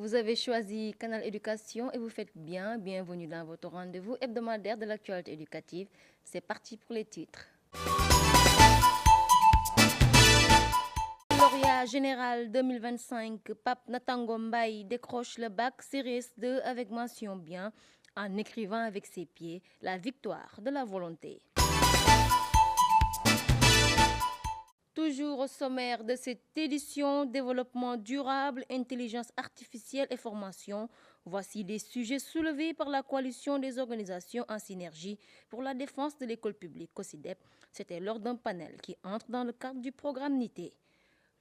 Vous avez choisi Canal Éducation et vous faites bien. Bienvenue dans votre rendez-vous hebdomadaire de l'actualité éducative. C'est parti pour les titres. Lauréat général 2025, Pape Natango Mbaye décroche le bac série S2 avec mention bien en écrivant avec ses pieds la victoire de la volonté. Toujours au sommaire de cette édition, développement durable, intelligence artificielle et formation. Voici des sujets soulevés par la coalition des organisations en synergie pour la défense de l'école publique COSYDEP. C'était lors d'un panel qui entre dans le cadre du programme NITE.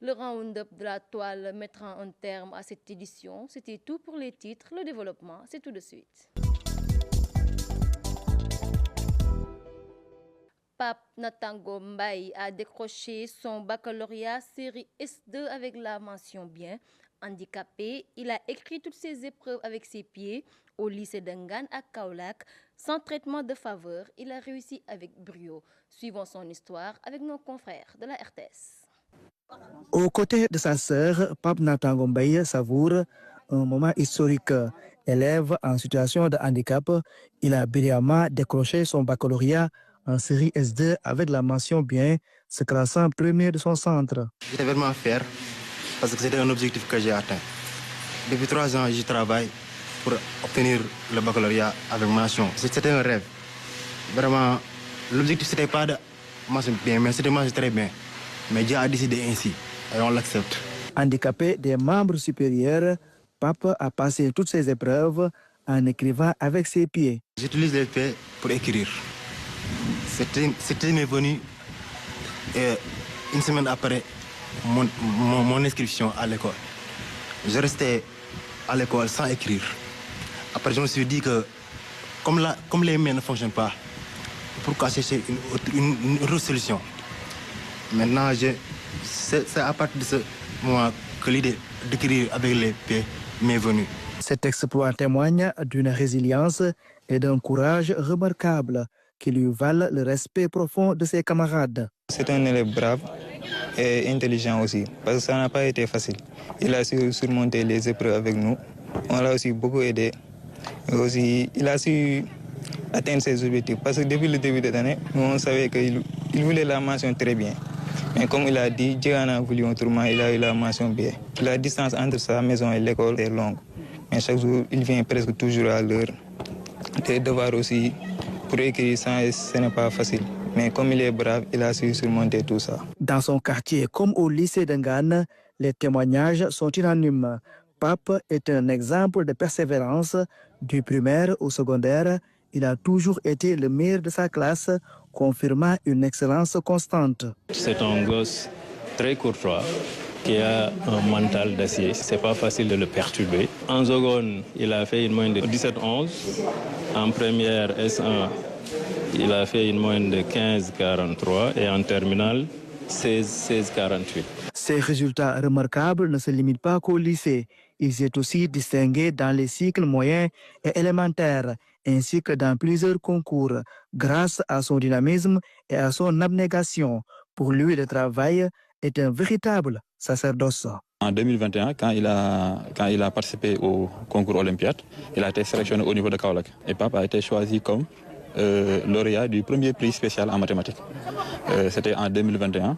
Le round-up de la toile mettra un terme à cette édition. C'était tout pour les titres. Le développement, c'est tout de suite. Pape Natango Mbaye a décroché son baccalauréat série S2 avec la mention bien. Handicapé, il a écrit toutes ses épreuves avec ses pieds au lycée d'Engan à Kaolack. Sans traitement de faveur, il a réussi avec brio. Suivons son histoire avec nos confrères de la RTS. Aux côtés de sa sœur, Pape Natango Mbaye savoure un moment historique. Élève en situation de handicap, il a brillamment décroché son baccalauréat en série S2 avec la mention bien, se classant premier de son centre. J'étais vraiment fier parce que c'était un objectif que j'ai atteint. Depuis 3 ans, je travaille pour obtenir le baccalauréat avec mention. C'était un rêve. Vraiment, l'objectif c'était pas de mention bien, mais c'était mention très bien. Mais Dieu a décidé ainsi et on l'accepte. Handicapé des membres supérieurs, Pape a passé toutes ses épreuves en écrivant avec ses pieds. J'utilise les pieds pour écrire. C'était venu une semaine après mon inscription à l'école. Je restais à l'école sans écrire. Après, je me suis dit que comme les mains ne fonctionnent pas, pourquoi chercher une autre solution? Maintenant, c'est à partir de ce moment que l'idée d'écrire avec les pieds m'est venue. Cet exploit témoigne d'une résilience et d'un courage remarquable qui lui valent le respect profond de ses camarades. C'est un élève brave et intelligent aussi, parce que ça n'a pas été facile. Il a su surmonter les épreuves avec nous. On l'a aussi beaucoup aidé. Et aussi, il a su atteindre ses objectifs, parce que depuis le début de l'année, nous on savait qu'il voulait la mention très bien. Mais comme il a dit, Dieu en a voulu autrement, il a eu la mention bien. La distance entre sa maison et l'école est longue. Mais chaque jour, il vient presque toujours à l'heure. Les devoirs aussi, pour écrire ça, ce n'est pas facile. Mais comme il est brave, il a su surmonter tout ça. Dans son quartier, comme au lycée d'Engan, les témoignages sont unanimes. Pape est un exemple de persévérance. Du primaire au secondaire, il a toujours été le meilleur de sa classe, confirmant une excellence constante. C'est un gosse très courtois qui a un mental d'acier. C'est pas facile de le perturber. En seconde, il a fait une moyenne de 17-11. En première S1, il a fait une moyenne de 15-43 et en terminale, 16-48. Ces résultats remarquables ne se limitent pas qu'au lycée. Il s'est aussi distingué dans les cycles moyens et élémentaires, ainsi que dans plusieurs concours, grâce à son dynamisme et à son abnégation. Pour lui, le travail est un véritable sacerdoce. En 2021, quand il a participé au concours olympiade, il a été sélectionné au niveau de Kaolack. Et Pape a été choisi comme lauréat du premier prix spécial en mathématiques. C'était en 2021,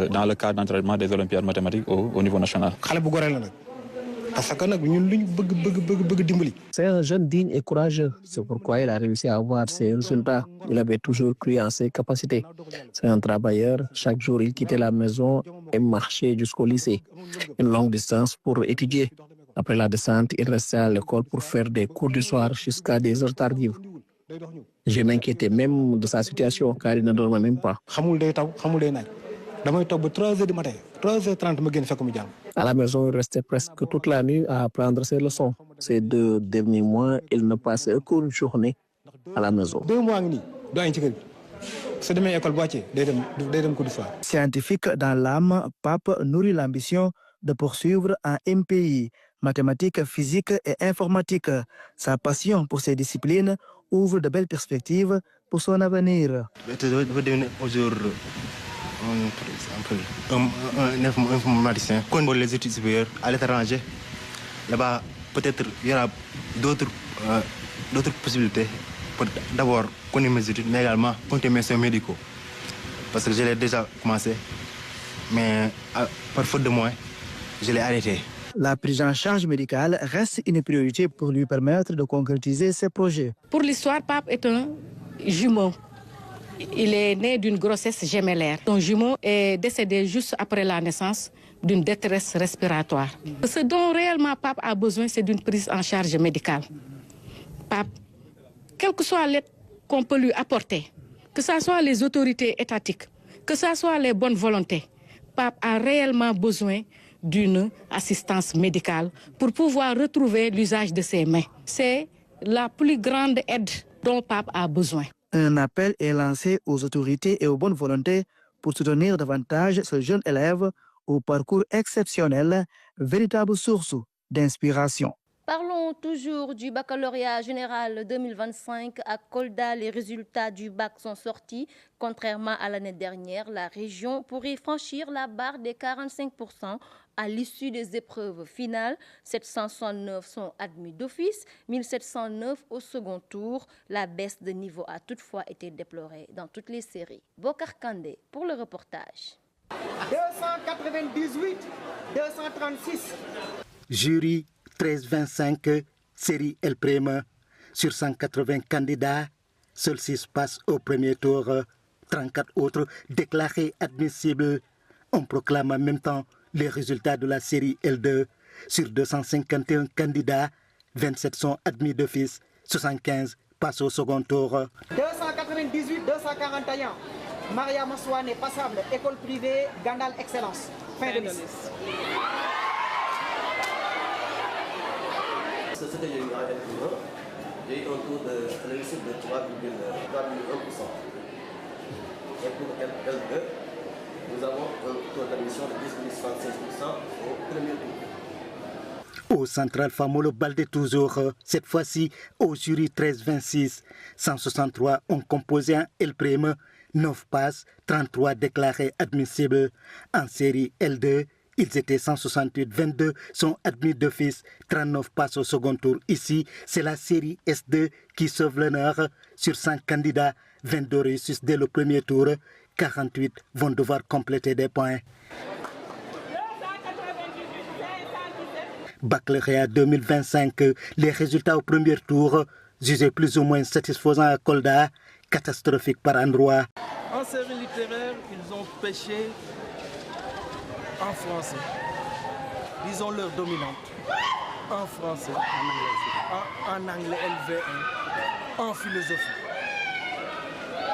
dans le cadre d'entraînement des olympiades mathématiques au niveau national. C'est un jeune digne et courageux. C'est pourquoi il a réussi à avoir ses résultats. Il avait toujours cru en ses capacités. C'est un travailleur. Chaque jour, il quittait la maison et marchait jusqu'au lycée. Une longue distance pour étudier. Après la descente, il restait à l'école pour faire des cours du soir jusqu'à des heures tardives. Je m'inquiétais même de sa situation car il ne dormait même pas. À la maison, il restait presque toute la nuit à apprendre ses leçons. Ces 2 derniers mois, il ne passait aucune journée à la maison. Scientifique dans l'âme, Pape nourrit l'ambition de poursuivre un MPI, mathématiques, physique et informatique. Sa passion pour ces disciplines ouvre de belles perspectives pour son avenir. Aujourd'hui, un informaticien pour les études supérieures à l'étranger. Là-bas, peut-être il y aura d'autres possibilités pour d'abord continuer mes études, mais également continuer mes soins médicaux. Parce que je l'ai déjà commencé, mais par faute de moyens, je l'ai arrêté. La prise en charge médicale reste une priorité pour lui permettre de concrétiser ses projets. Pour l'histoire, Pape est un jumeau. Il est né d'une grossesse gémellaire. Son jumeau est décédé juste après la naissance d'une détresse respiratoire. Ce dont réellement Pape a besoin, c'est d'une prise en charge médicale. Pape, quelle que soit l'aide qu'on peut lui apporter, que ce soit les autorités étatiques, que ce soit les bonnes volontés, Pape a réellement besoin d'une assistance médicale pour pouvoir retrouver l'usage de ses mains. C'est la plus grande aide dont Pape a besoin. Un appel est lancé aux autorités et aux bonnes volontés pour soutenir davantage ce jeune élève au parcours exceptionnel, véritable source d'inspiration. Parlons toujours du baccalauréat général 2025 à Kolda. Les résultats du bac sont sortis. Contrairement à l'année dernière, la région pourrait franchir la barre des 45% à l'issue des épreuves finales. 769 sont admis d'office, 1709 au second tour. La baisse de niveau a toutefois été déplorée dans toutes les séries. Bokar Kandé pour le reportage. 298, 236. Jury 1325, série L Prime. Sur 180 candidats, seuls 6 passent au premier tour, 34 autres déclarés admissibles. On proclame en même temps les résultats de la série L2. Sur 251 candidats, 27 sont admis d'office, 75 passent au second tour. 298, 241. Maria Masouane passable, école privée, Gandal Excellence. Fin de liste. Ce qu'il y a eu en L1, il y a eu un taux de réussite de 3,1%. Et pour L2, nous avons un taux d'admission de 10,65% au premier tour. Au Central Famolo Baldé toujours, cette fois-ci au jury 1326, 163 ont composé un L prime, 9 passes, 33 déclarés admissibles. En série L2, ils étaient 168, 22 sont admis d'office, 39 passent au second tour. Ici, c'est la série S2 qui sauve l'honneur. Sur 100 candidats, 22 réussissent dès le premier tour, 48 vont devoir compléter des points. Baccalauréat 2025, les résultats au premier tour, jugés plus ou moins satisfaisants à Kolda, catastrophiques par endroits. En série littéraire, ils ont pêché en français. Disons leur dominante. En français, en anglais LV1, en philosophie.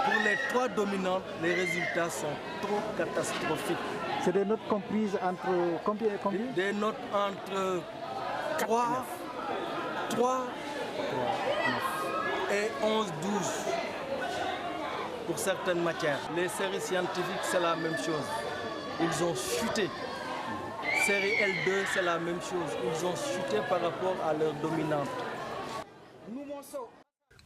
Pour les 3 dominantes, les résultats sont trop catastrophiques. C'est des notes comprises entre combien et combien? Des notes entre 3 et 11, 12 pour certaines matières. Les séries scientifiques, c'est la même chose. Ils ont chuté. Série L2, c'est la même chose. Ils ont chuté par rapport à leur dominante.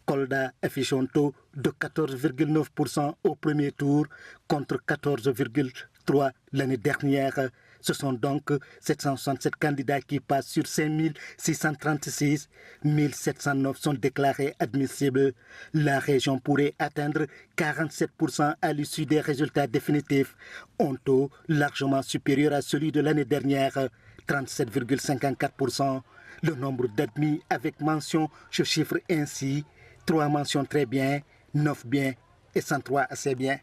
Kolda affiche un taux de 14,9% au premier tour contre 14,3% l'année dernière. Ce sont donc 767 candidats qui passent sur 5636. 1709 sont déclarés admissibles. La région pourrait atteindre 47% à l'issue des résultats définitifs. Un taux largement supérieur à celui de l'année dernière, 37,54%. Le nombre d'admis avec mention se chiffre ainsi: 3 mentions très bien, 9 bien et 103 assez bien.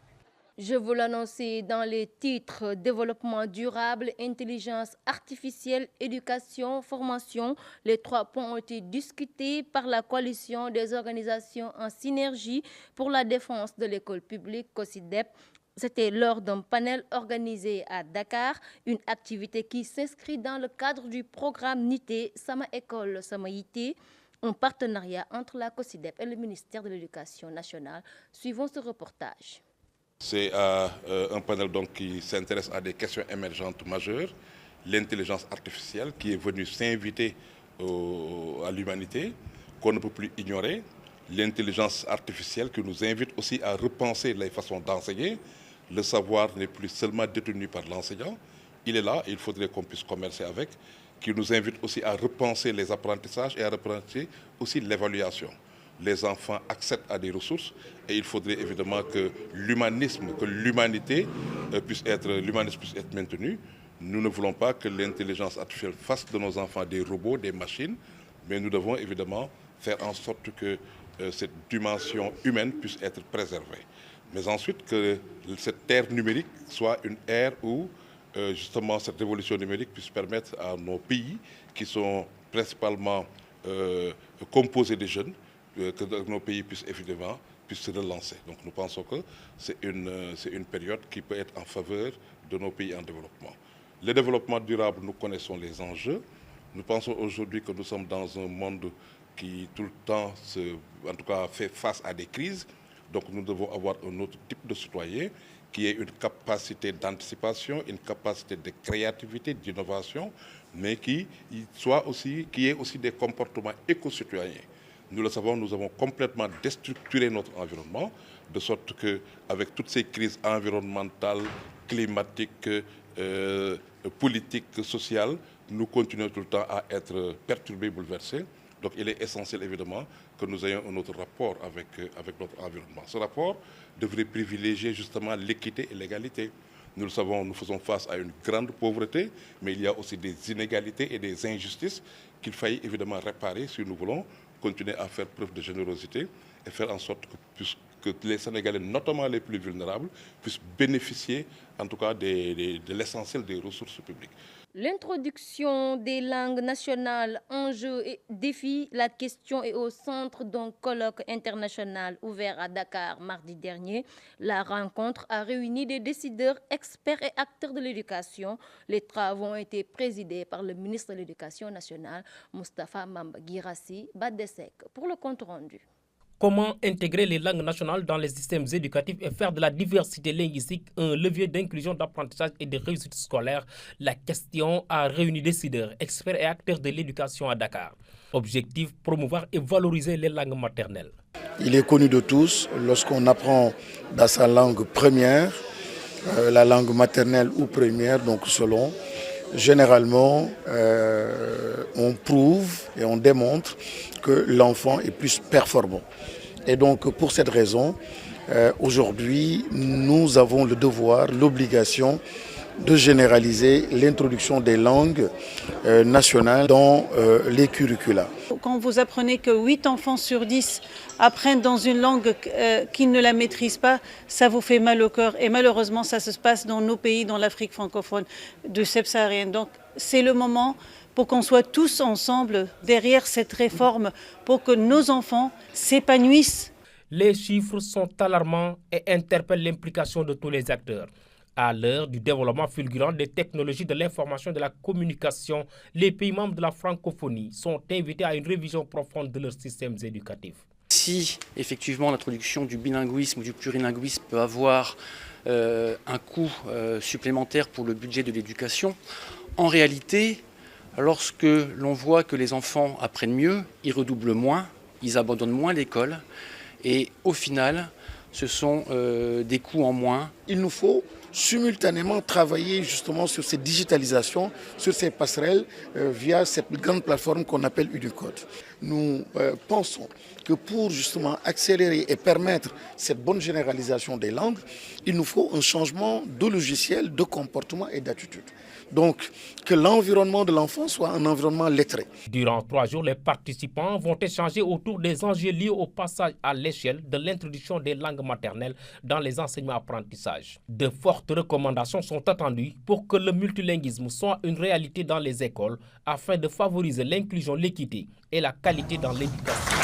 Je vous l'annonçais dans les titres: développement durable, intelligence artificielle, éducation, formation. Les 3 points ont été discutés par la coalition des organisations en synergie pour la défense de l'école publique COSYDEP. C'était lors d'un panel organisé à Dakar, une activité qui s'inscrit dans le cadre du programme NITE Sama École Sama Yité, un partenariat entre la COSYDEP et le ministère de l'Éducation nationale. Suivons ce reportage. C'est un panel donc qui s'intéresse à des questions émergentes majeures. L'intelligence artificielle qui est venue s'inviter à l'humanité, qu'on ne peut plus ignorer. L'intelligence artificielle qui nous invite aussi à repenser les façons d'enseigner. Le savoir n'est plus seulement détenu par l'enseignant. Il est là et il faudrait qu'on puisse commercer avec. qui nous invite aussi à repenser les apprentissages et à repenser aussi l'évaluation. Les enfants accèdent à des ressources et il faudrait évidemment que l'humanisme, que l'humanité puisse être maintenu. Nous ne voulons pas que l'intelligence artificielle fasse de nos enfants des robots, des machines, mais nous devons évidemment faire en sorte que cette dimension humaine puisse être préservée. Mais ensuite que cette ère numérique soit une ère où justement cette révolution numérique puisse permettre à nos pays qui sont principalement composés de jeunes, que nos pays puissent évidemment se relancer. Donc nous pensons que c'est une période qui peut être en faveur de nos pays en développement. Le développement durable, nous connaissons les enjeux. Nous pensons aujourd'hui que nous sommes dans un monde qui tout le temps, en tout cas, fait face à des crises. Donc nous devons avoir un autre type de citoyen qui ait une capacité d'anticipation, une capacité de créativité, d'innovation, mais qui ait aussi des comportements éco-citoyens. Nous le savons, nous avons complètement déstructuré notre environnement, de sorte qu'avec toutes ces crises environnementales, climatiques, politiques, sociales, nous continuons tout le temps à être perturbés, bouleversés. Donc il est essentiel évidemment que nous ayons un autre rapport avec notre environnement. Ce rapport devrait privilégier justement l'équité et l'égalité. Nous le savons, nous faisons face à une grande pauvreté, mais il y a aussi des inégalités et des injustices qu'il faille évidemment réparer si nous voulons continuer à faire preuve de générosité et faire en sorte que les Sénégalais, notamment les plus vulnérables, puissent bénéficier en tout cas de l'essentiel des ressources publiques. L'introduction des langues nationales, enjeux et défis, la question est au centre d'un colloque international ouvert à Dakar mardi dernier. La rencontre a réuni des décideurs, experts et acteurs de l'éducation. Les travaux ont été présidés par le ministre de l'Éducation nationale, Moustapha Mamba Guirassy Badesek, pour le compte rendu. Comment intégrer les langues nationales dans les systèmes éducatifs et faire de la diversité linguistique un levier d'inclusion, d'apprentissage et de réussite scolaire? La question a réuni décideurs, experts et acteurs de l'éducation à Dakar. Objectif, promouvoir et valoriser les langues maternelles. Il est connu de tous, lorsqu'on apprend dans sa langue première, la langue maternelle ou première, donc selon, généralement, on prouve et on démontre que l'enfant est plus performant. Et donc, pour cette raison, aujourd'hui, nous avons le devoir, l'obligation de généraliser l'introduction des langues nationales dans les curricula. Quand vous apprenez que 8 enfants sur 10 apprennent dans une langue qu'ils ne la maîtrisent pas, ça vous fait mal au cœur. Et malheureusement, ça se passe dans nos pays, dans l'Afrique francophone de subsaharienne. Donc, c'est le moment pour qu'on soit tous ensemble derrière cette réforme, pour que nos enfants s'épanouissent. Les chiffres sont alarmants et interpellent l'implication de tous les acteurs. À l'heure du développement fulgurant des technologies de l'information et de la communication, les pays membres de la francophonie sont invités à une révision profonde de leurs systèmes éducatifs. Si effectivement l'introduction du bilinguisme ou du plurilinguisme peut avoir un coût supplémentaire pour le budget de l'éducation, en réalité, lorsque l'on voit que les enfants apprennent mieux, ils redoublent moins, ils abandonnent moins l'école et au final, ce sont des coûts en moins. Il nous faut simultanément travailler justement sur cette digitalisation, sur ces passerelles via cette grande plateforme qu'on appelle Unicode. Nous pensons que pour justement accélérer et permettre cette bonne généralisation des langues, il nous faut un changement de logiciel, de comportement et d'attitude. Donc, que l'environnement de l'enfant soit un environnement lettré. Durant 3 jours, les participants vont échanger autour des enjeux liés au passage à l'échelle de l'introduction des langues maternelles dans les enseignements-apprentissages. De fortes recommandations sont attendues pour que le multilinguisme soit une réalité dans les écoles afin de favoriser l'inclusion, l'équité et la qualité dans l'éducation.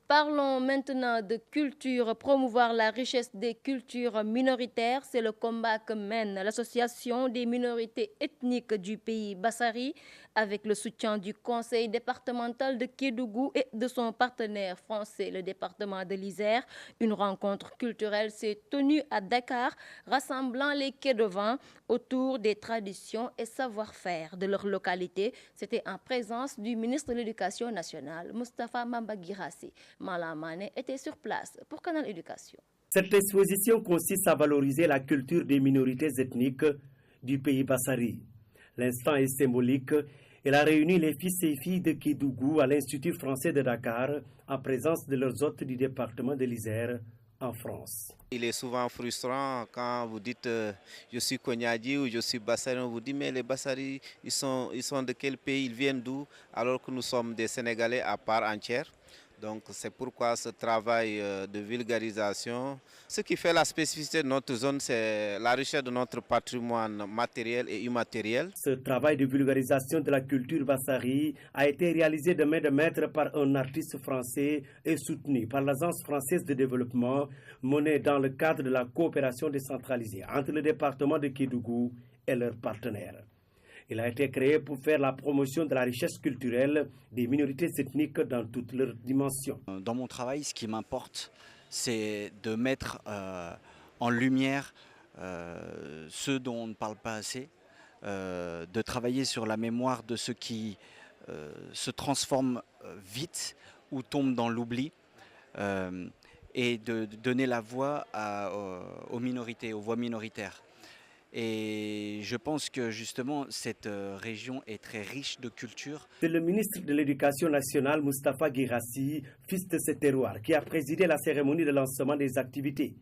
Parlons maintenant de culture. Promouvoir la richesse des cultures minoritaires, c'est le combat que mène l'association des minorités ethniques du pays Bassari avec le soutien du conseil départemental de Kédougou et de son partenaire français, le département de l'Isère. Une rencontre culturelle s'est tenue à Dakar, rassemblant les Kédovans autour des traditions et savoir-faire de leur localité. C'était en présence du ministre de l'Éducation nationale, Moustapha Mamba Guirassy. Malamane était sur place pour Canal Éducation. Cette exposition consiste à valoriser la culture des minorités ethniques du pays Bassari. L'instant est symbolique Elle a réuni les fils et filles de Kédougou à l'Institut français de Dakar en présence de leurs hôtes du département de l'Isère en France. Il est souvent frustrant quand vous dites je suis Kognadi ou je suis Bassari, on vous dit mais les Bassari, ils sont de quel pays, ils viennent d'où, alors que nous sommes des Sénégalais à part entière. Donc c'est pourquoi ce travail de vulgarisation, ce qui fait la spécificité de notre zone, c'est la richesse de notre patrimoine matériel et immatériel. Ce travail de vulgarisation de la culture Bassari a été réalisé de main de maître par un artiste français et soutenu par l'Agence française de développement, menée dans le cadre de la coopération décentralisée entre le département de Kédougou et leurs partenaires. Il a été créé pour faire la promotion de la richesse culturelle des minorités ethniques dans toutes leurs dimensions. Dans mon travail, ce qui m'importe, c'est de mettre en lumière ceux dont on ne parle pas assez, de travailler sur la mémoire de ceux qui se transforment vite ou tombent dans l'oubli, et de donner la voix aux minorités, aux voix minoritaires. Et je pense que justement cette région est très riche de culture. C'est le ministre de l'Éducation nationale, Moustapha Guirassi, fils de ce terroir, qui a présidé la cérémonie de lancement des activités.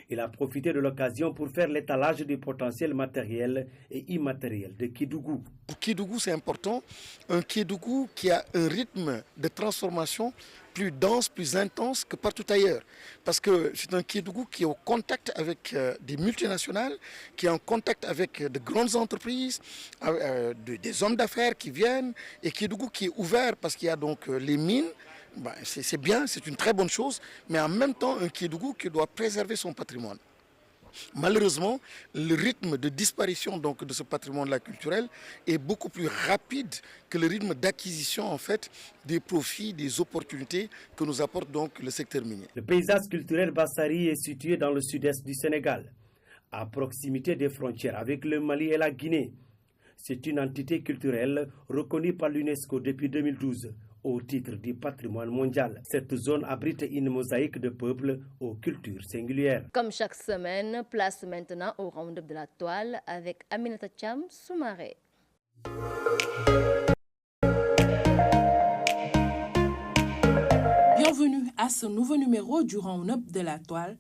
Il a profité de l'occasion pour faire l'étalage du potentiel matériel et immatériel de Kédougou. Pour Kédougou, c'est important. Un Kédougou qui a un rythme de transformation plus dense, plus intense que partout ailleurs. Parce que c'est un Kédougou qui est au contact avec des multinationales, qui est en contact avec de grandes entreprises, des hommes d'affaires qui viennent, et Kédougou qui est ouvert parce qu'il y a donc les mines. Ben, c'est bien, c'est une très bonne chose, mais en même temps un Kédougou qui doit préserver son patrimoine. Malheureusement, le rythme de disparition donc, de ce patrimoine-là culturel est beaucoup plus rapide que le rythme d'acquisition en fait, des profits, des opportunités que nous apporte donc le secteur minier. Le paysage culturel Bassari est situé dans le sud-est du Sénégal, à proximité des frontières avec le Mali et la Guinée. C'est une entité culturelle reconnue par l'UNESCO depuis 2012. Au titre du patrimoine mondial. Cette zone abrite une mosaïque de peuples aux cultures singulières. Comme chaque semaine, place maintenant au round-up de la toile avec Aminata Cham Soumaré. Bienvenue à ce nouveau numéro du round-up de la toile,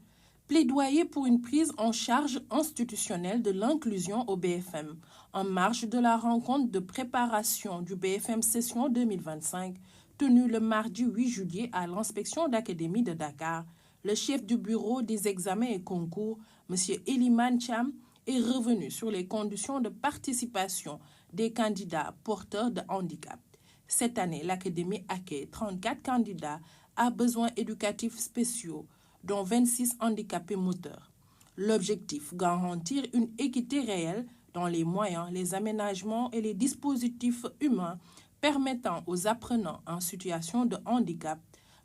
plaidoyer pour une prise en charge institutionnelle de l'inclusion au BFM, en marge de la rencontre de préparation du BFM Session 2025, tenue le mardi 8 juillet à l'inspection d'académie de Dakar. Le chef du bureau des examens et concours, M. Eliman Cham, est revenu sur les conditions de participation des candidats porteurs de handicap. Cette année, l'académie accueille 34 candidats à besoins éducatifs spéciaux, dont 26 handicapés moteurs. L'objectif, garantir une équité réelle dans les moyens, les aménagements et les dispositifs humains permettant aux apprenants en situation de handicap,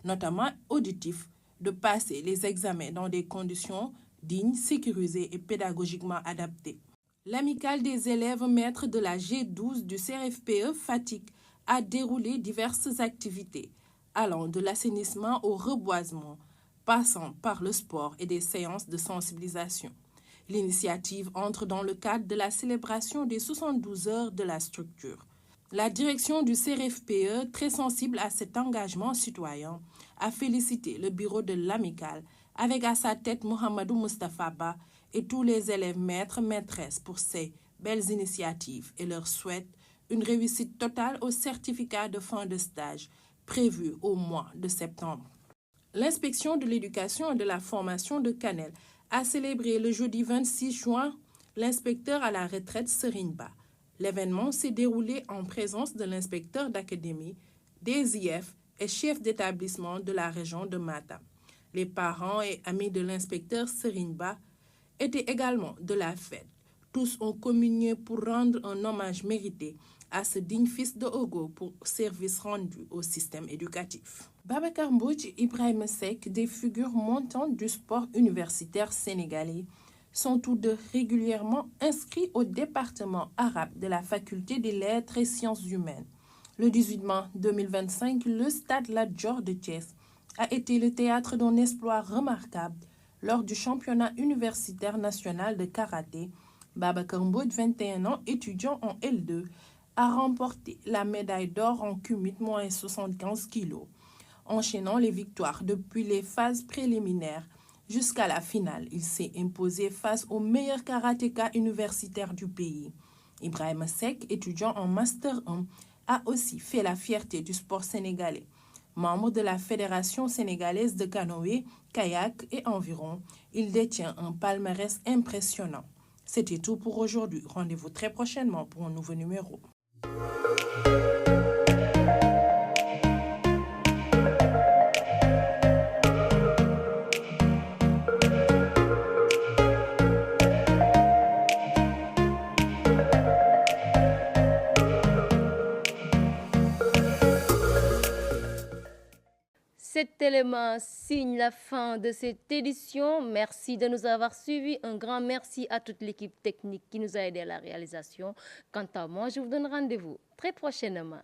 notamment auditif, de passer les examens dans des conditions dignes, sécurisées et pédagogiquement adaptées. L'amicale des élèves maîtres de la G12 du CRFPE Fatick a déroulé diverses activités, allant de l'assainissement au reboisement, passant par le sport et des séances de sensibilisation. L'initiative entre dans le cadre de la célébration des 72 heures de la structure. La direction du CRFPE, très sensible à cet engagement citoyen, a félicité le bureau de l'amicale avec à sa tête Mohamedou Moustapha Ba et tous les élèves maîtres, maîtresses pour ces belles initiatives et leur souhaite une réussite totale au certificat de fin de stage prévu au mois de septembre. L'inspection de l'éducation et de la formation de Kanel a célébré le jeudi 26 juin l'inspecteur à la retraite Serigne Ba. L'événement s'est déroulé en présence de l'inspecteur d'académie, des IF et chef d'établissement de la région de Matam. Les parents et amis de l'inspecteur Serigne Ba étaient également de la fête. Tous ont communié pour rendre un hommage mérité à ce digne fils de Ogo pour service rendu au système éducatif. Babacar Mbodj et Ibrahim Seck, des figures montantes du sport universitaire sénégalais, sont tous deux régulièrement inscrits au département arabe de la faculté des lettres et sciences humaines. Le 18 mai 2025, le stade Lat Dior de Thiès a été le théâtre d'un exploit remarquable lors du championnat universitaire national de karaté. Babacar Mbodj, 21 ans, étudiant en L2, a remporté la médaille d'or en cumul moins 75 kg, enchaînant les victoires depuis les phases préliminaires jusqu'à la finale. Il s'est imposé face au meilleur karatéka universitaire du pays. Ibrahim Seck, étudiant en Master 1, a aussi fait la fierté du sport sénégalais. Membre de la Fédération sénégalaise de canoë, kayak et environ, il détient un palmarès impressionnant. C'était tout pour aujourd'hui. Rendez-vous très prochainement pour un nouveau numéro. Cet élément signe la fin de cette édition. Merci de nous avoir suivis. Un grand merci à toute l'équipe technique qui nous a aidés à la réalisation. Quant à moi, je vous donne rendez-vous très prochainement.